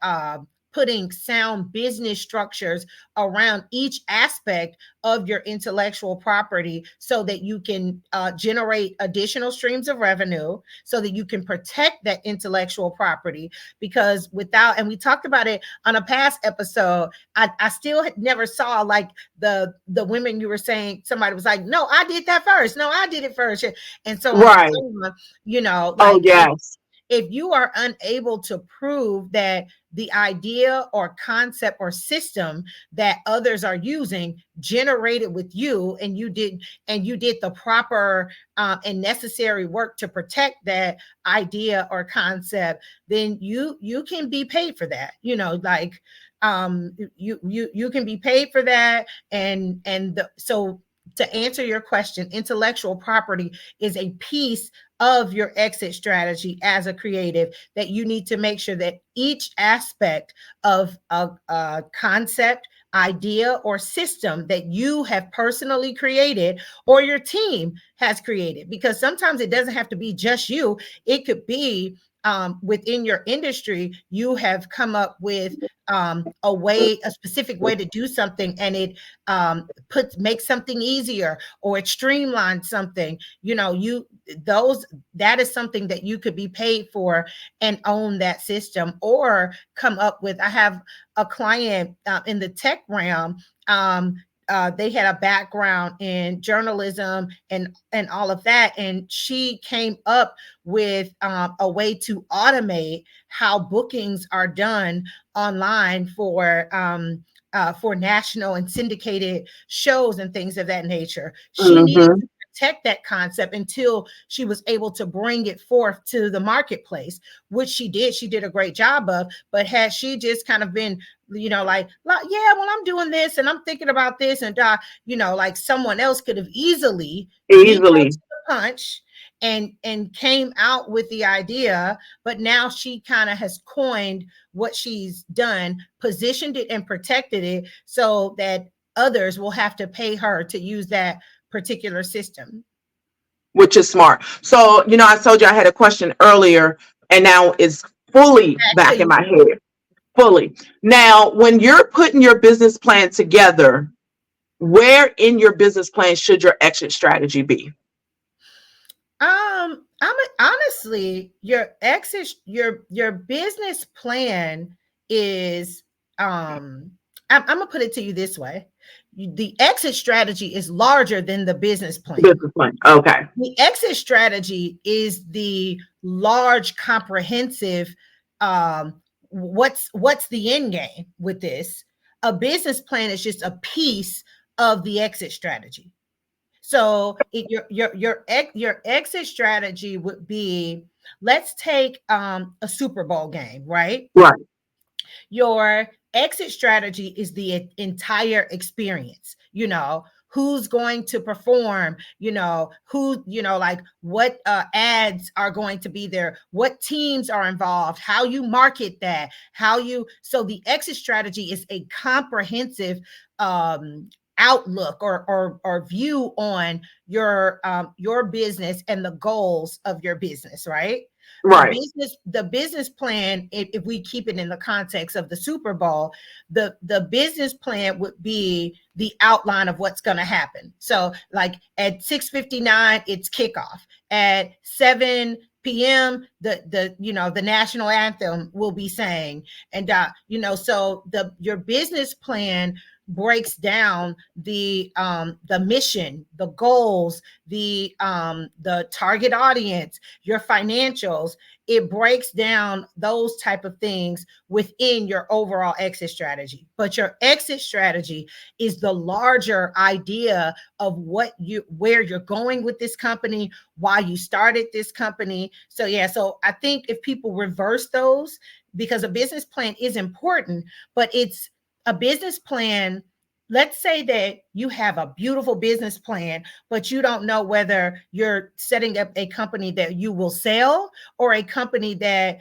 putting sound business structures around each aspect of your intellectual property, so that you can generate additional streams of revenue, so that you can protect that intellectual property. Because without, and we talked about it on a past episode, I still never saw like the women you were saying, somebody was like, no, I did that first, no, I did it first, and so on and Right. so on. Oh, Like yes. if you are unable to prove that the idea or concept or system that others are using generated with you, and you did the proper and necessary work to protect that idea or concept, then you can be paid for that. Like you can be paid for that. So to answer your question, intellectual property is a piece of your exit strategy as a creative, that you need to make sure that each aspect of a concept, idea, or system that you have personally created or your team has created, because sometimes it doesn't have to be just you. It could be within your industry, you have come up with a specific way to do something, and it makes something easier, or it streamlines something. That is something that you could be paid for and own that system, or come up with. I have a client in the tech realm. They had a background in journalism and all of that, and she came up with a way to automate how bookings are done online for national and syndicated shows and things of that nature. She needed Mm-hmm. to protect that concept until she was able to bring it forth to the marketplace, which she did. She did a great job of. But had she just kind of been, yeah, well, I'm doing this and I'm thinking about this, and like someone else could have easily beat her Easily. to the punch and came out with the idea. But now she kind of has coined what she's done, positioned it and protected it, so that others will have to pay her to use that particular system. Which is smart. So, I told you I had a question earlier, and now it's fully back in Actually, my head. Fully. Now, when you're putting your business plan together, where in your business plan should your exit strategy be? honestly, your exit, your business plan is I'm gonna put it to you this way. The exit strategy is larger than the business plan. Business plan. Okay. The exit strategy is the large, comprehensive. What's the end game with this? A business plan is just a piece of the exit strategy. So your exit strategy would be, let's take a Super Bowl game, right? Right. Your exit strategy is the entire experience. Who's going to perform, like what ads are going to be there, what teams are involved, how you market that, so the exit strategy is a comprehensive outlook or view on your business and the goals of your business, right? the Right. business the business plan, if we keep it in the context of the Super Bowl, the business plan would be the outline of what's going to happen. So like at 6:59 it's kickoff. At 7 p.m. the national anthem will be sang. And so your business plan breaks down the mission, the goals, the target audience, your financials. It breaks down those type of things within your overall exit strategy. But your exit strategy is the larger idea of where you're going with this company, why you started this company. So yeah, so I think if people reverse those, because a business plan is important, but it's a business plan. Let's say that you have a beautiful business plan, but you don't know whether you're setting up a company that you will sell, or a company that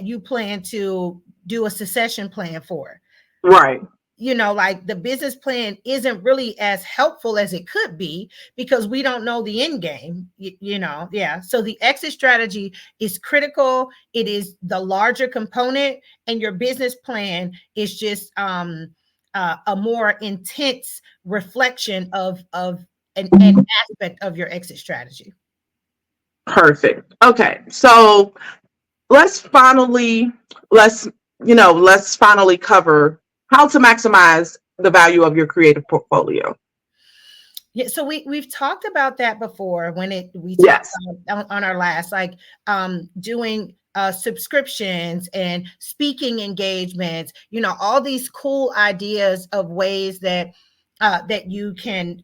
you plan to do a succession plan for. Right. Like the business plan isn't really as helpful as it could be, because we don't know the end game. Yeah, so the exit strategy is critical. It is the larger component, and your business plan is just a more intense reflection of an aspect of your exit strategy. Perfect. Okay. So let's finally let's let's finally cover how to maximize the value of your creative portfolio. Yeah, so we've talked about that before when we talked Yes. on our last, like doing subscriptions and speaking engagements, all these cool ideas of ways that you can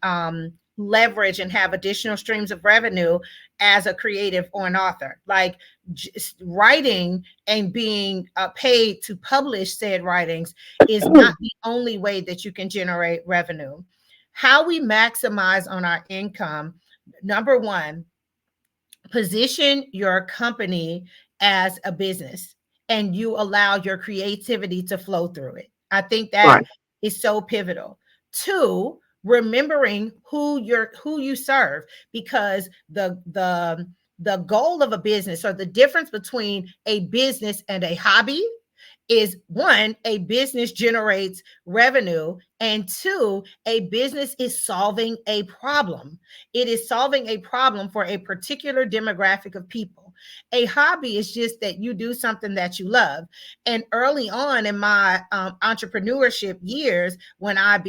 leverage and have additional streams of revenue as a creative or an author, like just writing and being paid to publish said writings is not the only way that you can generate revenue. How we maximize on our income: number one, position your company as a business, and you allow your creativity to flow through it. I think that Right. is so pivotal. Two, remembering who you serve, because the goal of a business, or the difference between a business and a hobby, is one, a business generates revenue, and two, a business is solving a problem. It is solving a problem for a particular demographic of people. A hobby is just that you do something that you love. And early on in my entrepreneurship years, when I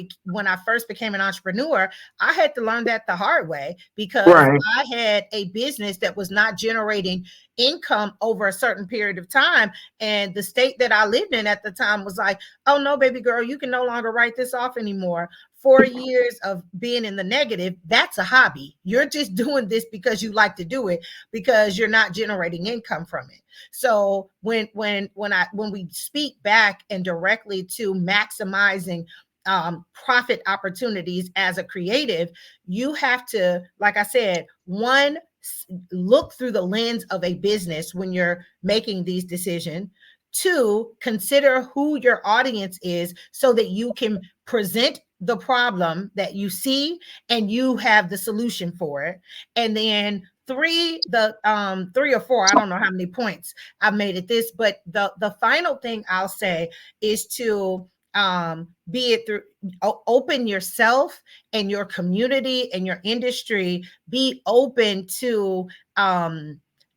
first became an entrepreneur, I had to learn that the hard way, because Right. I had a business that was not generating income over a certain period of time. And the state that I lived in at the time was like, oh no, baby girl, you can no longer write this off anymore. 4 years of being in the negative, that's a hobby. You're just doing this because you like to do it, because you're not generating income from it. So when we speak back and directly to maximizing profit opportunities as a creative, you have to, like I said, one, look through the lens of a business when you're making these decisions. Two, consider who your audience is, so that you can present the problem that you see and you have the solution for it. And then three or four, I don't know how many points I've made at this, but the final thing I'll say is to be it through open yourself and your community and your industry, be open to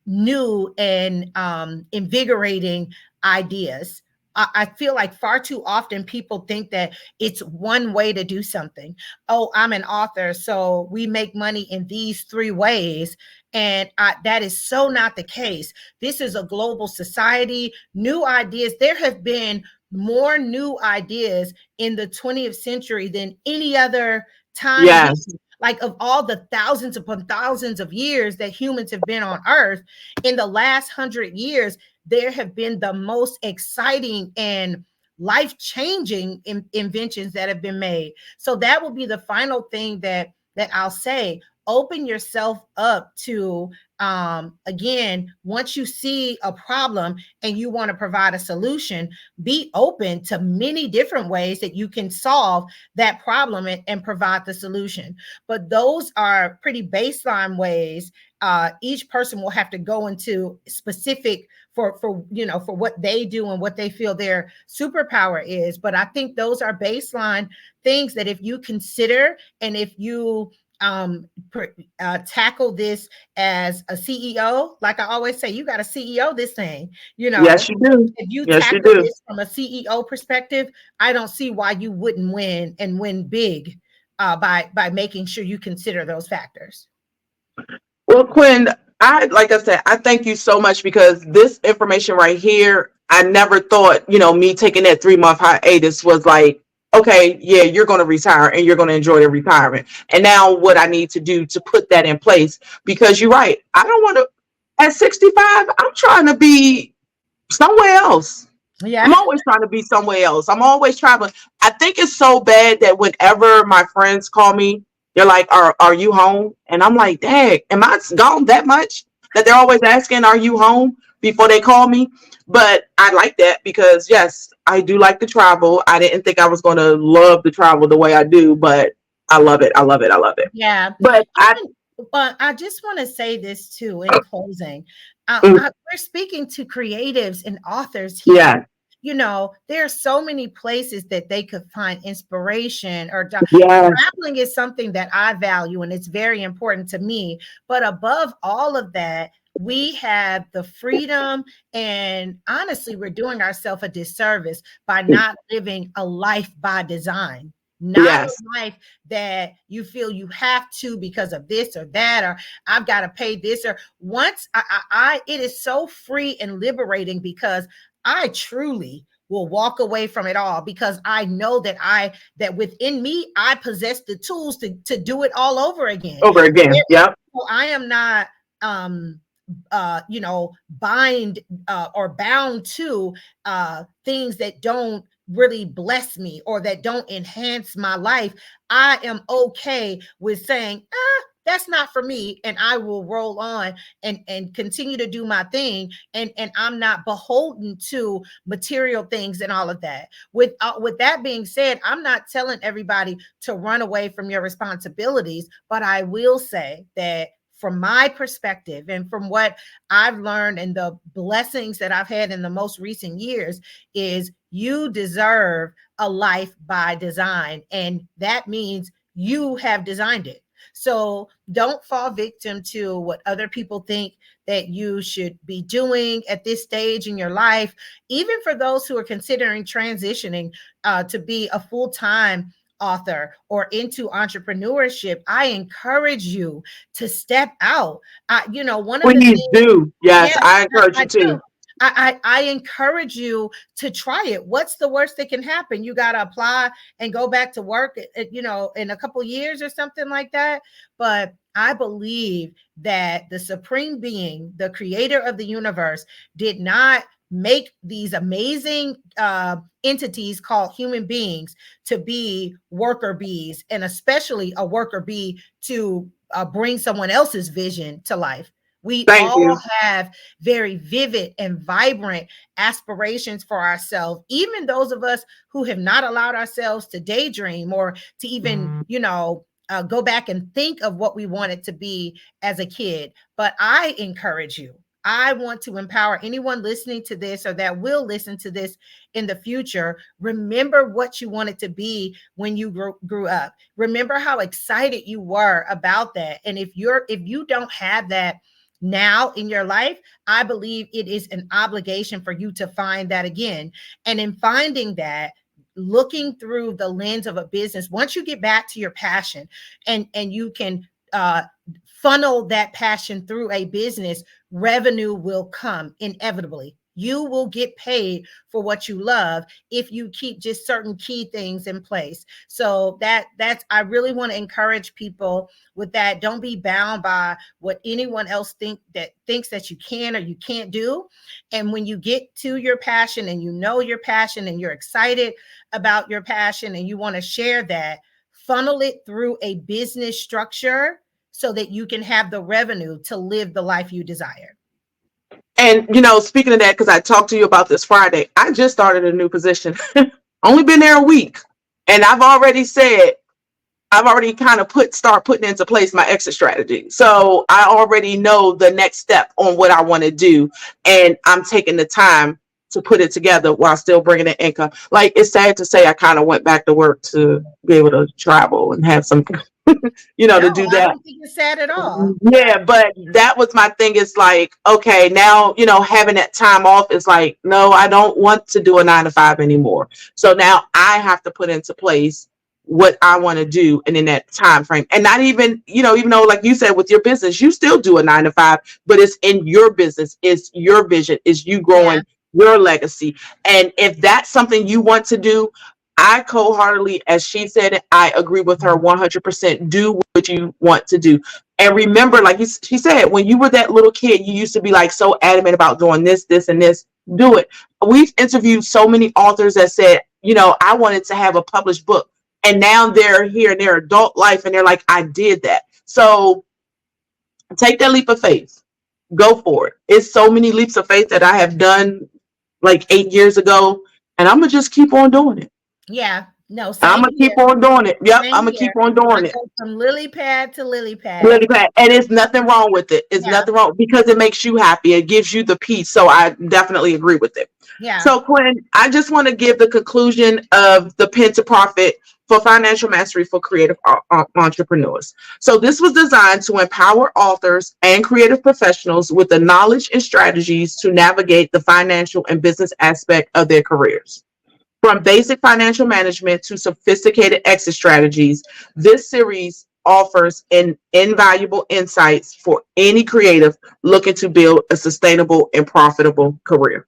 new and invigorating ideas. I feel like far too often people think that it's one way to do something. Oh, I'm an author, so we make money in these three ways. And that is so not the case. This is a global society, new ideas. There have been more new ideas in the 20th century than any other time. Yes. Like of all the thousands upon thousands of years that humans have been on earth, in the last 100 years, there have been the most exciting and life-changing inventions that have been made. So that will be the final thing that I'll say. Open yourself up to again, once you see a problem and you want to provide a solution, be open to many different ways that you can solve that problem and provide the solution. But those are pretty baseline ways. Each person will have to go into specific for for what they do and what they feel their superpower is. But I think those are baseline things that if you consider and if you tackle this as a CEO, like I always say, you got to CEO this thing. Yes, you do. If you Yes, you tackle do. this from a CEO perspective, I don't see why you wouldn't win and win big by making sure you consider those factors. Well, Quinn, like I said, I thank you so much because this information right here, I never thought, me taking that 3 month hiatus was like, okay, yeah, you're going to retire and you're going to enjoy the retirement. And now what I need to do to put that in place, because you're right. I don't want to, at 65, I'm trying to be somewhere else. I'm Yeah. always trying to be somewhere else. I'm always traveling. I think it's so bad that whenever my friends call me, they're like, "Are you home?" And I'm like, "Dang, am I gone that much?" That they're always asking, "Are you home?" before they call me. But I like that because yes, I do like to travel. I didn't think I was going to love to travel the way I do, but I love it. I love it. I love it. Yeah. But But I just want to say this too in closing. mm, We're speaking to creatives and authors here. yeah, There are so many places that they could find inspiration or yes, traveling is something that I value and it's very important to me. But above all of that, we have the freedom, and honestly, we're doing ourselves a disservice by not living a life by design. Not yes, a life that you feel you have to because of this or that, or I've got to pay this. Or once it is so free and liberating because I truly will walk away from it all because I know that within me I possess the tools to do it all over again. over again. Yep, I am not um bind or bound to things that don't really bless me or that don't enhance my life. I am okay with saying that's not for me, and I will roll on and continue to do my thing, and I'm not beholden to material things and all of that. With that being said, I'm not telling everybody to run away from your responsibilities, but I will say that from my perspective and from what I've learned and the blessings that I've had in the most recent years is you deserve a life by design, and that means you have designed it. So don't fall victim to what other people think that you should be doing at this stage in your life. Even for those who are considering transitioning to be a full-time author or into entrepreneurship, I encourage you to step out. One of the please things, do. Yes, yes, I encourage I you to. do. I encourage you to try it. What's the worst that can happen? You got to apply and go back to work, in a couple years or something like that. But I believe that the supreme being, the creator of the universe, did not make these amazing entities called human beings to be worker bees, and especially a worker bee to bring someone else's vision to life. We Thank all you. have very vivid and vibrant aspirations for ourselves, even those of us who have not allowed ourselves to daydream or to even, go back and think of what we want it to be as a kid. But I encourage you, I want to empower anyone listening to this or that will listen to this in the future. Remember what you wanted to be when you grew up. Remember how excited you were about that. And if you don't have that now in your life, I believe it is an obligation for you to find that again. And in finding that, looking through the lens of a business, once you get back to your passion and you can funnel that passion through a business, revenue will come inevitably. You will get paid for what you love if you keep just certain key things in place. So that's I really want to encourage people with that. Don't be bound by what anyone else thinks that you can or you can't do. And when you get to your passion and you know your passion and you're excited about your passion and you want to share that, funnel it through a business structure so that you can have the revenue to live the life you desire. And, speaking of that, because I talked to you about this Friday, I just started a new position. Only been there a week. And I've already kind of start putting into place my exit strategy. So I already know the next step on what I want to do. And I'm taking the time to put it together while still bringing in income. Like, it's sad to say I kind of went back to work to be able to travel and have some, No, to do I that. don't think it's sad at all. Yeah, but that was my thing. It's like, okay, now, having that time off is like, no, I don't want to do a 9 to 5 anymore. So now I have to put into place what I want to do and in that time frame. And not even, even though, like you said, with your business, you still do a 9 to 5, but it's in your business. It's your vision. It's you growing your legacy. And if that's something you want to do, I wholeheartedly, as she said it, I agree with her 100%. Do what you want to do. And remember, like she said, when you were that little kid, you used to be like so adamant about doing this, this, and this. Do it. We've interviewed so many authors that said, I wanted to have a published book. And now they're here in their adult life and they're like, I did that. So take that leap of faith. Go for it. It's so many leaps of faith that I have done like 8 years ago. And I'm going to just keep on doing it. Yeah. No, I'm gonna keep on doing it. Yep, Same I'm gonna here. keep on doing I it. go from lily pad to lily pad. Lily pad. And it's nothing wrong with it. It's nothing wrong because it makes you happy. It gives you the peace. So I definitely agree with it. Yeah. So Quinn, I just want to give the conclusion of the Pen to Profit for Financial Mastery for Creative Entrepreneurs. So this was designed to empower authors and creative professionals with the knowledge and strategies to navigate the financial and business aspect of their careers. From basic financial management to sophisticated exit strategies, this series offers invaluable insights for any creative looking to build a sustainable and profitable career.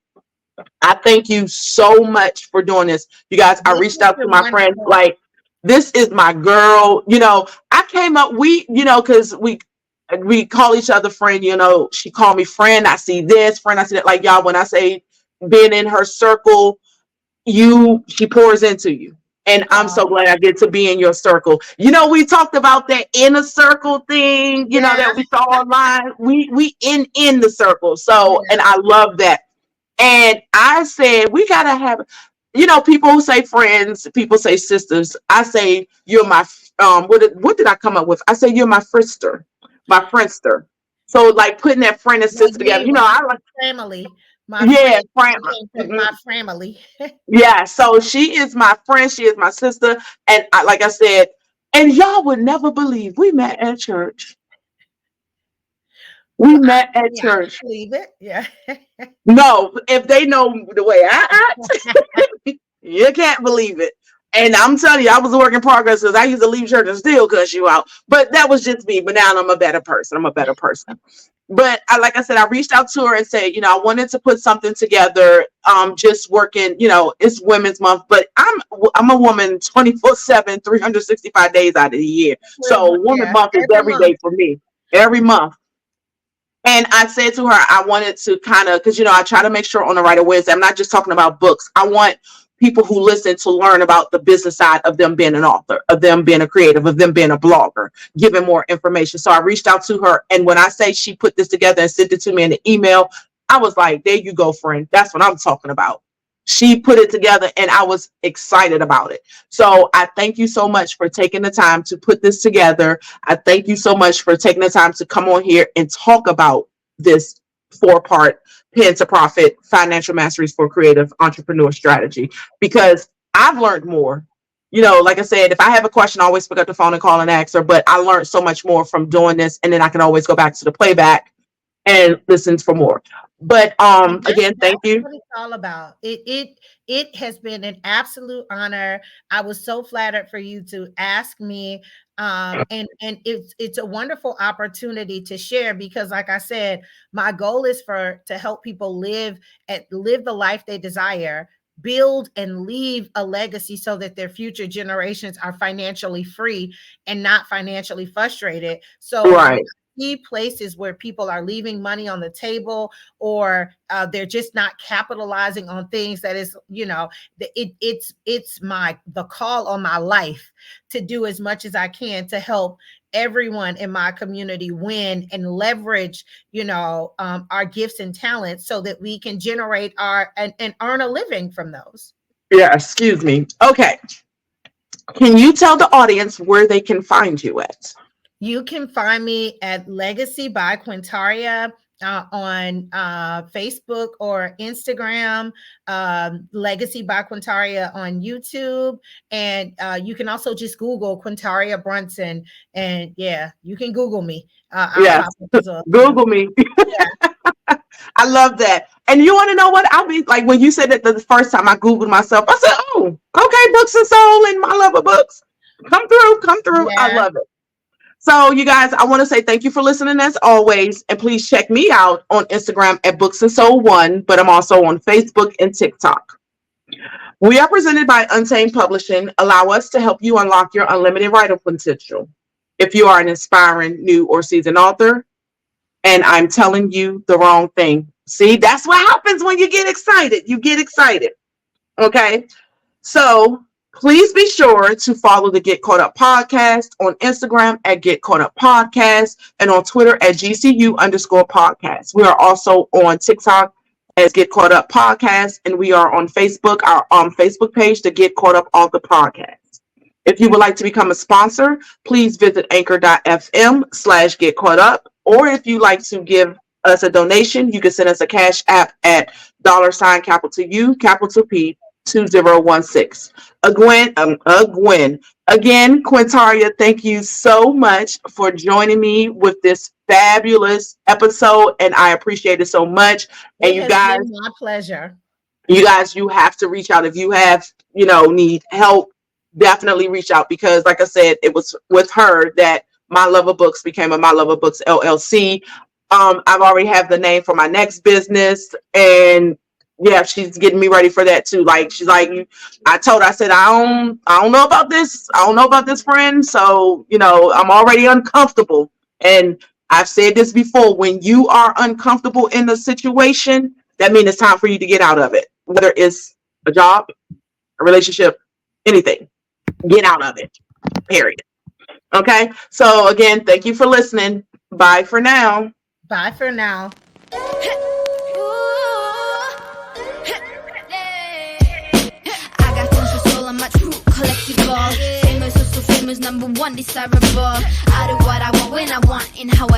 I thank you so much for doing this. You guys, I reached out to my friend, like, this is my girl. I came up, because we call each other friend, she called me friend. I see this, friend, I see that. Like, y'all, when I say being in her circle, she pours into you. And I'm so glad I get to be in your circle. We talked about that inner circle thing, that we saw online. We in the circle. So, and I love that. And I said, we got to have, people who say friends, people say sisters. I say, you're my, what did I come up with? I say, you're my friendster, my friendster. So like putting that friend and sister together, I like family. My family. Yeah, so she is my friend, she is my sister, and like I said, and y'all would never believe we met at church. We met at church. I believe it. Yeah. No, if they know the way I act, you can't believe it. And I'm telling you, I was a work in progress because I used to leave church and still cuss you out. But that was just me. But now I'm a better person. But like I said, I reached out to her and said, I wanted to put something together. Just working, it's Women's Month, but I'm a woman 24/7, 365 days out of the year. So Women's Month is every day for me, every month. And I said to her, I wanted to kind of, because, I try to make sure on the Right of Wednesday, I'm not just talking about books. I want people who listen to learn about the business side of them being an author, of them being a creative, of them being a blogger, giving more information. So I reached out to her. And when I say she put this together and sent it to me in an email, I was like, there you go, friend. That's what I'm talking about. She put it together and I was excited about it. So I thank you so much for taking the time to put this together. I thank you so much for taking the time to come on here and talk about this 4-part Pen to Profit Financial Masteries for Creative Entrepreneur Strategy, because I've learned more. Like I said, if I have a question, I always pick up the phone and call and ask her, but I learned so much more from doing this. And then I can always go back to the playback and listen for more. But again, thank you. What it's all about. It has been an absolute honor. I was so flattered for you to ask me. And it's a wonderful opportunity to share, because like I said, my goal is to help people live the life they desire, build and leave a legacy so that their future generations are financially free and not financially frustrated. So Right. places where people are leaving money on the table, or they're just not capitalizing on things that is, it's the call on my life to do as much as I can to help everyone in my community win and leverage, our gifts and talents so that we can generate and earn a living from those. Yeah, excuse me. Okay. Can you tell the audience where they can find you at? You can find me at Legacy by Quintaria on Facebook or Instagram, Legacy by Quintaria on YouTube. And you can also just Google Quintaria Brunson. And yeah, you can Google me. Yes, Google me. Yeah. I love that. And you want to know what? I'll be like, when you said that the first time I Googled myself, I said, oh, okay, Books and Soul and my love of books. Come through. Yeah. I love it. So you guys, I want to say thank you for listening as always. And please check me out on Instagram at Books and Soul 1, but I'm also on Facebook and TikTok. We are presented by Untamed Publishing. Allow us to help you unlock your unlimited writing potential. If you are an inspiring new or seasoned author, and I'm telling you the wrong thing. See, that's what happens when you get excited. You get excited. Okay. So please be sure to follow the Get Caught Up podcast on Instagram at Get Caught Up Podcast and on Twitter at GCU_podcast. We are also on TikTok as Get Caught Up Podcast, and we are on Facebook, our Facebook page, to Get Caught Up All the Podcasts. If you would like to become a sponsor, please visit anchor.fm/Get Caught Up. Or if you like to give us a donation, you can send us a cash app at $U, capital P, 2016. Again, Quintaria, thank you so much for joining me with this fabulous episode, and I appreciate it so much. And you guys, my pleasure. You guys, you have to reach out if you have, need help. Definitely reach out, because like I said, it was with her that My Love of Books became a My Love of Books LLC. I've already have the name for my next business, and yeah, she's getting me ready for that too. Like, she's like, I said, I don't know about this. I don't know about this, friend. So, I'm already uncomfortable. And I've said this before, when you are uncomfortable in a situation, that means it's time for you to get out of it. Whether it's a job, a relationship, anything, get out of it, period. Okay. So again, thank you for listening. Bye for now. Bye for now. Famous, also famous, number one, desirable. I do what I want when I want and how I want.